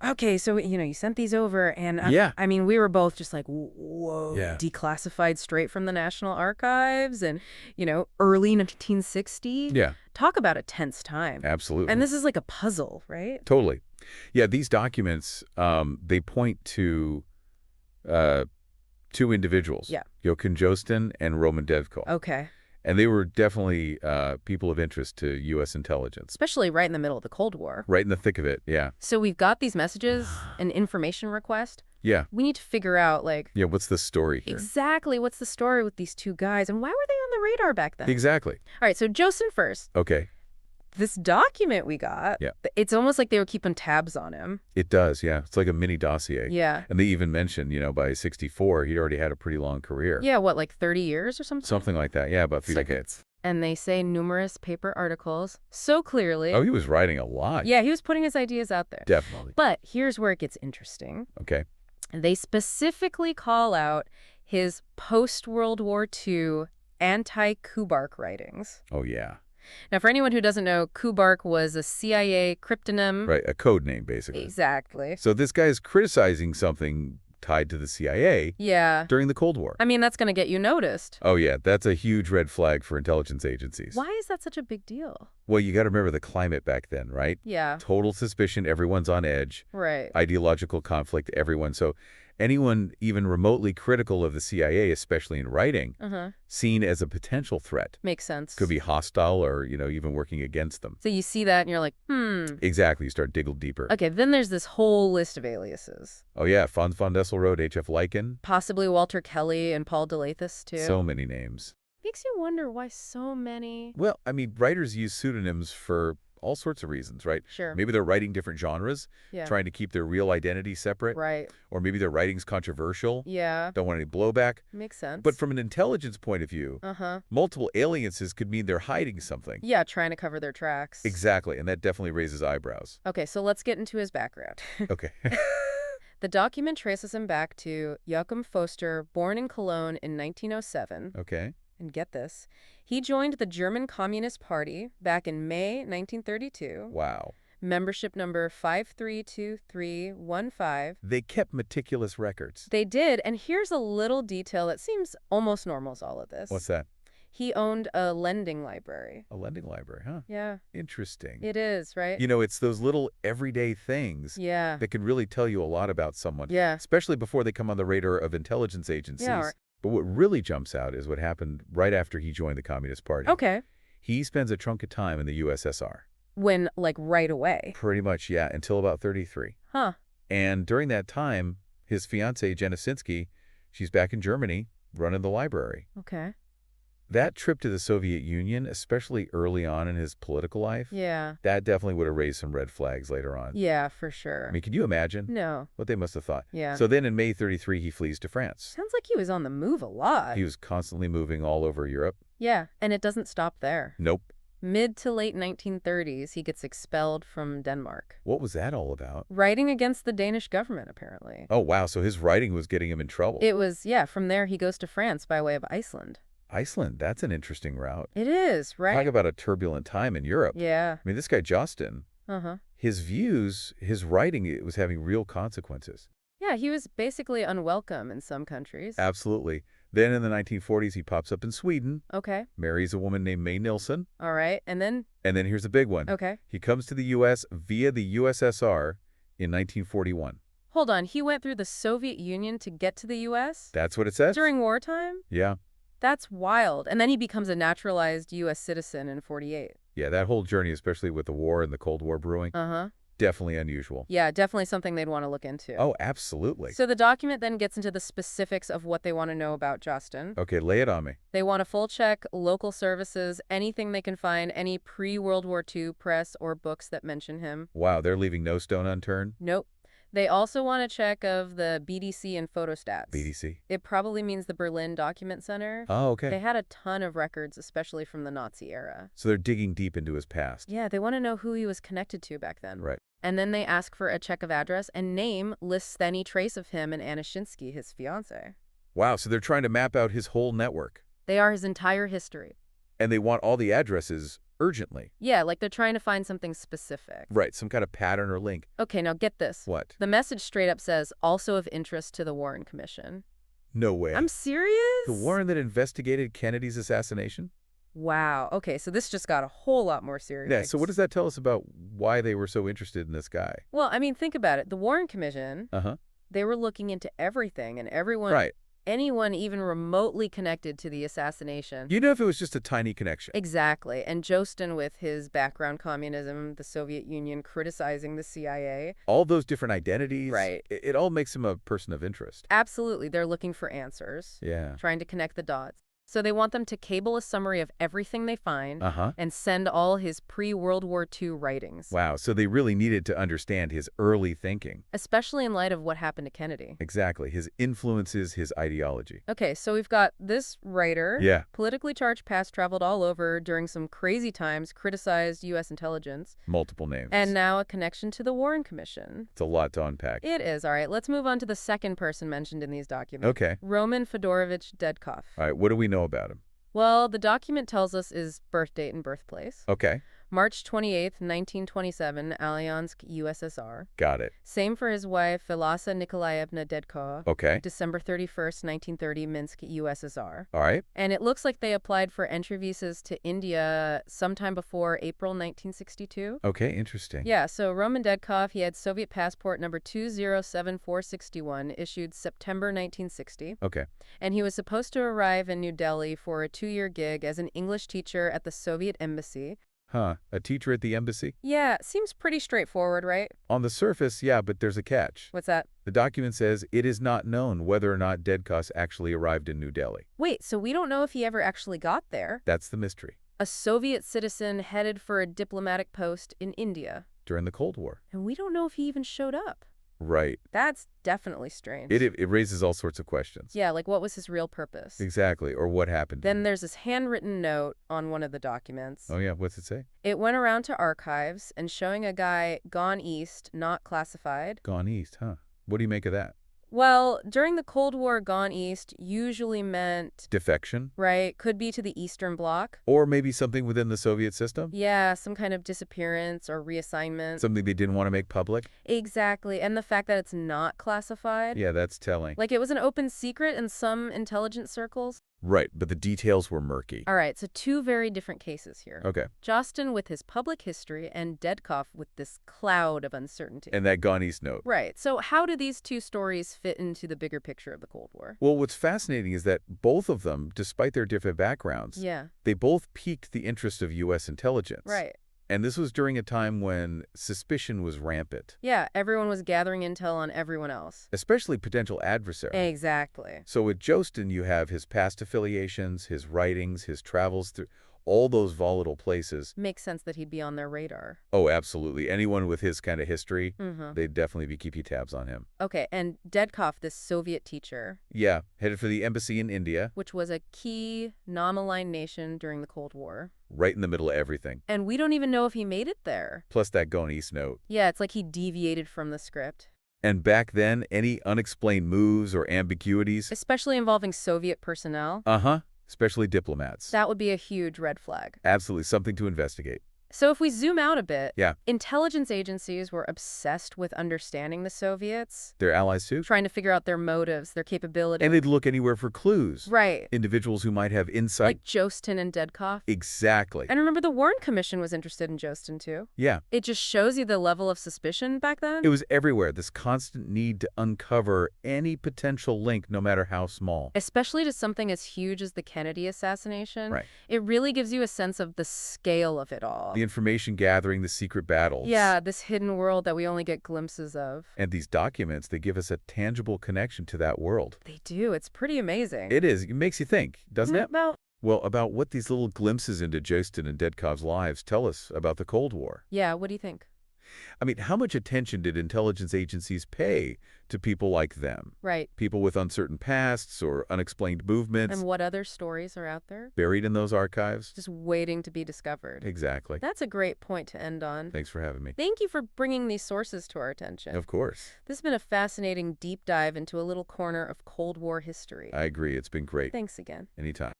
Okay, so, you sent these over, and Yeah. I mean, we were both just like, whoa, Yeah. declassified straight from the National Archives and, early 1960. Yeah, Talk about a tense time. And absolutely. this is like a puzzle, right? Totally. Yeah, these documents, they point to uh, two individuals, Yeah. Jochen Josten and Roman Devko. Okay. And they were definitely people of interest to U.S. intelligence. Especially right in the middle of the Cold War. Right in the thick of it, yeah. So we've got these messages, an information request. Yeah. We need to figure out, Yeah, what's the story here? exactly what's the story with these two guys, and why were they on the radar back then? Exactly. All right, so Josten first. Okay. This document we got, Yeah. it's almost like they were keeping tabs on him. It does, yeah. It's like a mini dossier. Yeah. And they even mentioned, by 64, he'd already had a pretty long career. Yeah, what, like 30 years or something? Something like that, yeah, about 3 decades. And they say numerous paper articles so clearly. Oh, he was writing a lot. Yeah, he was putting his ideas out there. Definitely. But here's where it gets interesting. Okay. They specifically call out his post-World War II Anti-Kubark writings. Oh, yeah. Now, for anyone who doesn't know, Kubark was a CIA cryptonym. Right, a code name, basically. Exactly. So this guy is criticizing something tied to the CIA Yeah. during the Cold War. I mean, that's going to get you noticed. Oh, yeah, that's a huge red flag for intelligence agencies. Why is that such a big deal? Well, you got to remember the climate back then, right? Yeah. Total suspicion, everyone's on edge. Right. Ideological conflict, everyone. So anyone even remotely critical of the CIA, especially in writing, seen as a potential threat. Makes sense. Could be hostile or, even working against them. So you see that and you're like, Exactly. You start digging deeper. Okay, then there's this whole list of aliases. Oh, yeah. Fons von Desselrode, H.F. Lycan. Possibly Walter Kelly and Paul DeLathis, too. So many names. Makes you wonder why so many. Well, I mean, writers use pseudonyms for all sorts of reasons, right? Sure. Maybe they're writing different genres, Yeah. trying to keep their real identity separate. Right. Or maybe their writing's controversial. Yeah. Don't want any blowback. Makes sense. But from an intelligence point of view, multiple aliases could mean they're hiding something. Yeah, trying to cover their tracks. Exactly, and that definitely raises eyebrows. Okay, so let's get into his background. Okay. The document traces him back to Joachim Foster, born in Cologne in 1907. Okay. And get this, he joined the German Communist Party back in May 1932. Wow. Membership number 532315. They kept meticulous records. They did, and here's a little detail that seems almost normal as all of this. What's that? He owned a lending library. A lending library, huh? Yeah. Interesting. It is, right? It's those little everyday things that can really tell you a lot about someone. Yeah. Especially before they come on the radar of intelligence agencies. Yeah. But what really jumps out is what happened right after he joined the Communist Party. Okay. He spends a chunk of time in the USSR. When, right away? Pretty much, yeah, until about 33. Huh. And during that time, his fiancée, Jenna Sinsky, she's back in Germany running the library. Okay. That trip to the Soviet Union, especially early on in his political life, that definitely would have raised some red flags later on. Yeah, for sure. I mean, can you imagine? No. What they must have thought. Yeah. So then in May 33, he flees to France. Sounds like he was on the move a lot. He was constantly moving all over Europe. Yeah, and it doesn't stop there. Nope. Mid to late 1930s, he gets expelled from Denmark. What was that all about? Writing against the Danish government, apparently. Oh, wow. So his writing was getting him in trouble. It was, yeah. From there, he goes to France by way of Iceland. Iceland, that's an interesting route. It is, right? Talk about a turbulent time in Europe. Yeah. I mean, this guy, Justin, his views, his writing, it was having real consequences. Yeah, he was basically unwelcome in some countries. Absolutely. Then in the 1940s, he pops up in Sweden. Okay. Marries a woman named May Nilsson. All right. And then? And then here's a big one. Okay. He comes to the U.S. via the USSR in 1941. Hold on. He went through the Soviet Union to get to the U.S.? That's what it says. During wartime? Yeah. That's wild. And then he becomes a naturalized U.S. citizen in 48. Yeah, that whole journey, especially with the war and the Cold War brewing, definitely unusual. Yeah, definitely something they'd want to look into. Oh, absolutely. So the document then gets into the specifics of what they want to know about Justin. Okay, lay it on me. They want a full check, local services, anything they can find, any pre-World War II press or books that mention him. Wow, they're leaving no stone unturned? Nope. They also want a check of the BDC and photostats. BDC? It probably means the Berlin Document Center. Oh, okay. They had a ton of records, especially from the Nazi era. So they're digging deep into his past. Yeah, they want to know who he was connected to back then. Right. And then they ask for a check of address, and name lists any trace of him and Anna Shinsky, his fiancée. Wow, so they're trying to map out his whole network. They are his entire history. And they want all the addresses urgently. Yeah, like they're trying to find something specific. Right, some kind of pattern or link. Okay, now get this. What? The message straight up says, also of interest to the Warren Commission. No I'm way. The serious? Warren that investigated Kennedy's assassination? Wow. Okay, so this just got a whole lot more Yeah, so what serious. does that tell us about why they were so interested in this guy? Well, I mean, think about it. The Warren Commission, Uh-huh. they were looking into everything and everyone, Right. anyone even remotely connected to the assassination. You know if it was just a tiny connection. Exactly. And Jostin, with his background communism, the Soviet Union criticizing the CIA. All those different identities. Right. It all makes him a person of interest. Absolutely. They're looking for answers, Yeah. trying to connect the dots. So they want them to cable a summary of everything they find Uh-huh. and send all his pre-World War II writings. Wow, so they really needed to understand his early thinking. Especially in light of what happened to Kennedy. Exactly, his influences, his ideology. Okay, so we've got this writer, Yeah. politically charged past, traveled all over during some crazy times, criticized U.S. intelligence, Multiple names. and now a connection to the Warren Commission. It's a lot to unpack. It is. All right, let's move on to the second person mentioned in these documents. Okay. Roman Fedorovich Dedkov. All right, what do we know about him? Well, the document tells us his birth date and birthplace. Okay. March 28th, 1927, Alyansk, USSR. Got it. Same for his wife, Vilasa Nikolaevna Dedko. Okay. December 31st, 1930, Minsk, USSR. All right. And it looks like they applied for entry visas to India sometime before April 1962. Okay, interesting. Yeah, so Roman Dedkov, he had Soviet passport number 207461, issued September 1960. Okay. And he was supposed to arrive in New Delhi for a 2-year gig as an English teacher at the Soviet embassy. Huh. A teacher at the embassy? Yeah, seems pretty straightforward, right? On the surface, yeah, but there's a catch. What's that? The document says it is not known whether or not Dedkos actually arrived in New Delhi. Wait, so we don't know if he ever actually got there. That's the mystery. A Soviet citizen headed for a diplomatic post in India. During the Cold War. And we don't know if he even showed up. Right. That's definitely strange. It raises all sorts of questions. Yeah, like what was his real purpose? Exactly, or what happened. Then there's this handwritten note on one of the documents. Oh yeah, what's it say? It went around to archives and showing a guy gone east, not classified. Gone east, huh? What do you make of that? Well, during the Cold War, gone east usually meant, Defection? right, could be to the Eastern Bloc. Or maybe something within the Soviet system? Yeah, some kind of disappearance or reassignment. Something they didn't want to make public? Exactly, and the fact that it's not classified. Yeah, that's telling. Like it was an open secret in some intelligence circles. Right, but the details were murky. All right, so two very different cases here. Okay. Jostin with his public history and Dedkov with this cloud of uncertainty. And that gone east note. Right, so how do these two stories fit into the bigger picture of the Cold War? Well, what's fascinating is that both of them, despite their different backgrounds, Yeah. they both piqued the interest of U.S. intelligence. Right. And this was during a time when suspicion was rampant. Yeah, everyone was gathering intel on everyone else. Especially potential adversaries. Exactly. So with Jostin, you have his past affiliations, his writings, his travels through all those volatile places. Makes sense that he'd be on their radar. Oh, absolutely. Anyone with his kind of history, Mm-hmm. they'd definitely be keeping tabs on him. Okay, and Dedkov, this Soviet teacher, Yeah, headed for the embassy in India, which was a key non-aligned nation during the Cold War. right in the middle of everything. And we don't even know if he made it there. Plus that going east note. Yeah, it's like he deviated from the script. And back then, any unexplained moves or ambiguities, Especially involving Soviet personnel. especially diplomats. That would be a huge red flag. Absolutely something to investigate. So if we zoom out a bit, Yeah. intelligence agencies were obsessed with understanding the Soviets, They're allies too. trying to figure out their motives, their capabilities. And they'd look anywhere for clues. Right. Individuals who might have insight. Like Jostin and Dedkov. Exactly. And remember, the Warren Commission was interested in Jostin, too. Yeah. It just shows you the level of suspicion back then. It was everywhere, this constant need to uncover any potential link, no matter how small. Especially to something as huge as the Kennedy assassination. Right. It really gives you a sense of the scale of it all. The information gathering, the secret battles. Yeah, this hidden world that we only get glimpses of. And these documents, they give us a tangible connection to that world. They do. It's pretty amazing. It is. It makes you think, doesn't it? Well, Well, about what these little glimpses into Jostin and Dedkov's lives tell us about the Cold War. yeah, what do you think? I mean, how much attention did intelligence agencies pay to people like them? Right. People with uncertain pasts or unexplained movements And what other stories are out there? buried in those archives? Just waiting to be discovered. Exactly. That's a great point to end on. Thanks for having me. Thank you for bringing these sources to our attention. Of course. This has been a fascinating deep dive into a little corner of Cold War history. I agree. It's been great. Thanks again. Anytime.